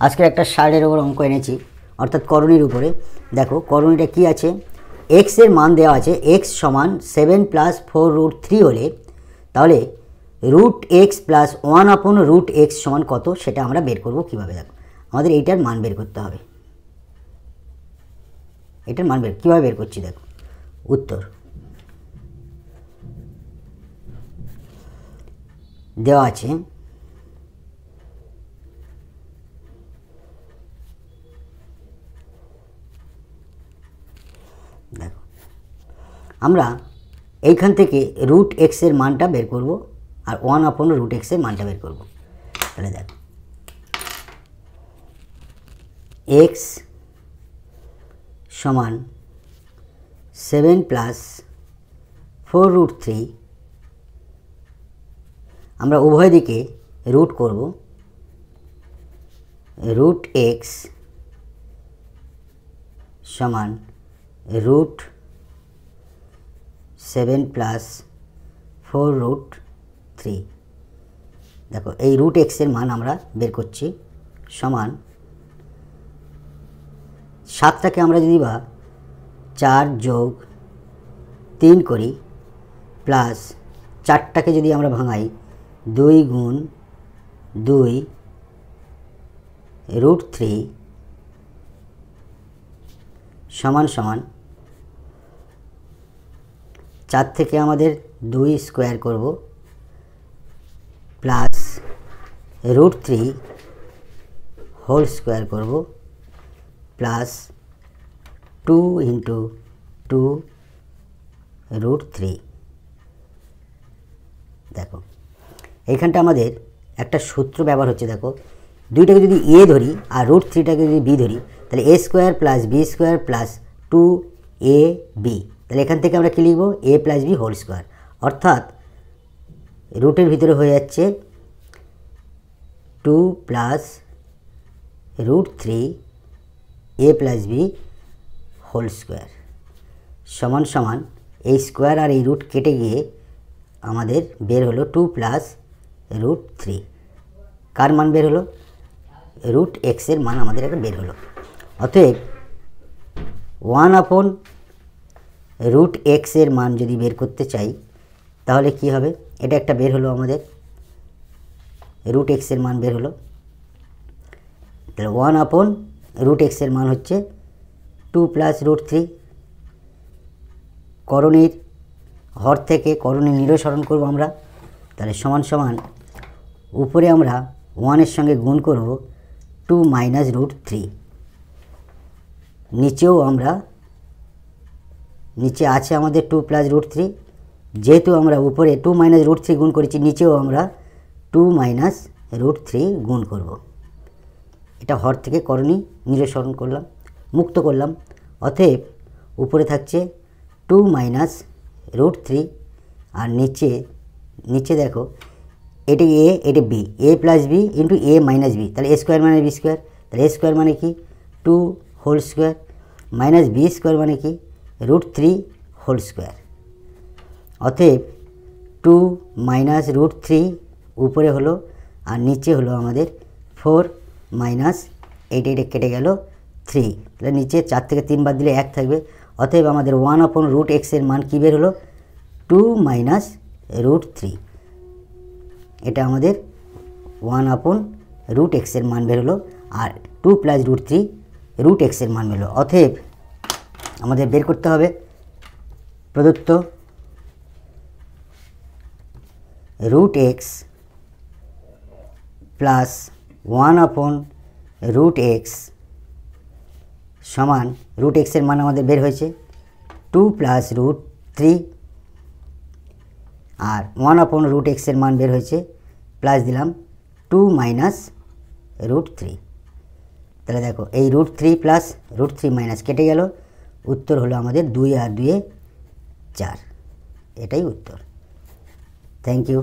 আজকে একটা ষাঁড়ের উপর অঙ্ক এনেছি, অর্থাৎ করণীর উপরে। দেখো করণীটা কি আছে, এক্স এর মান দেওয়া আছে এক্স সমান 7 + 4√3 হলে তাহলে √x+1/√x সমান কত সেটা আমরা বের করব কিভাবে। দেখো আমাদের এইটার মান বের করতে হবে। এটার মান কীভাবে বের করছি দেখো, উত্তর দেওয়া আছে দেখো আমরা এইখান থেকে √x এর মানটা বের করব আর 1/√x এর মানটা বের করব। তাহলে দেখো x সমান 7 + 4√3, আমরা উভয় দিকে রুট করব, √x সমান √7 + 4√3। দেখো এই √x এর মান আমরা বের করছি, সমান 7টাকে আমরা যদি বা 4 + 3 করি, প্লাস 4টাকে যদি আমরা ভাঙাই 2 × 2 √3 সমান 4 থেকে আমাদের 2 স্কোয়ার করব, প্লাস √3 হোল স্কোয়ার করব, প্লাস 2 × 2 √3। দেখো এইখানটা আমাদের একটা সূত্র ব্যবহার হচ্ছে। দেখো দুইটাকে যদি এ ধরি আর √3টাকে যদি বি ধরি, তাহলে a² + b² + 2ab। তাহলে এখান থেকে আমরা কী লিখব, a + b হোল স্কোয়ার, অর্থাৎ রুটের ভিতরে হয়ে যাচ্ছে 2 + √3 a + b হোল স্কোয়ার সমান এই স্কোয়ার আর এই রুট কেটে গিয়ে আমাদের বের হলো 2 + √3। কার মান বের হলো, √x এর মান আমাদের একটা বের হলো। অতএব 1/√x এর মান যদি বের করতে চাই তাহলে কি হবে, এটা একটা বের হলো আমাদের √x এর মান বের হলো। তাহলে 1/√x এর মান হচ্ছে 2 + √3। করণীর হর থেকে করণীর নিরসরণ করব আমরা, তাহলে সমান উপরে আমরা 1 এর সঙ্গে গুণ করব 2 - √3, নিচেও আমরা নিচে আছে আমাদের 2 + √3, যেহেতু আমরা উপরে 2 - √3 গুণ করেছি, নিচেও আমরা 2 - √3 গুণ করব। এটা হর থেকে করণী নিরসরণ করলাম, মুক্ত করলাম। অতএব উপরে থাকছে 2 - √3 আর নিচে দেখো এটি a এটি b, a + b × a - b, তাহলে a² - b²। তাহলে a² মানে কি 2 হোল স্কোয়ার, মাইনাস b² মানে কি √3 হোল স্কোয়ার। অতএব 2 - √3 উপরে হলো আর নিচে হলো আমাদের 4 - এইটা কেটে গেল 3, তাহলে নিচে 4 থেকে 3 বাদ দিলে 1 থাকবে। অতএব আমাদের 1/√x এর মান কী বের হলো, 2 - √3। এটা আমাদের 1/√x এর মান বের হলো, আর 2 + √3 √x এর মান বের হলো। অতএব আমাদের বের করতে হবে প্রদত্ত √x + 1/√x সমান √x এর মান আমাদের বের হয়েছে 2 + √3, আর 1/√x এর মান বের হয়েছে প্লাস দিলাম 2 - √3। তাহলে দেখো এই √3 + √3 কেটে গেল, উত্তর হলো আমাদের 2 আর 2 4। এটাই উত্তর। Thank you.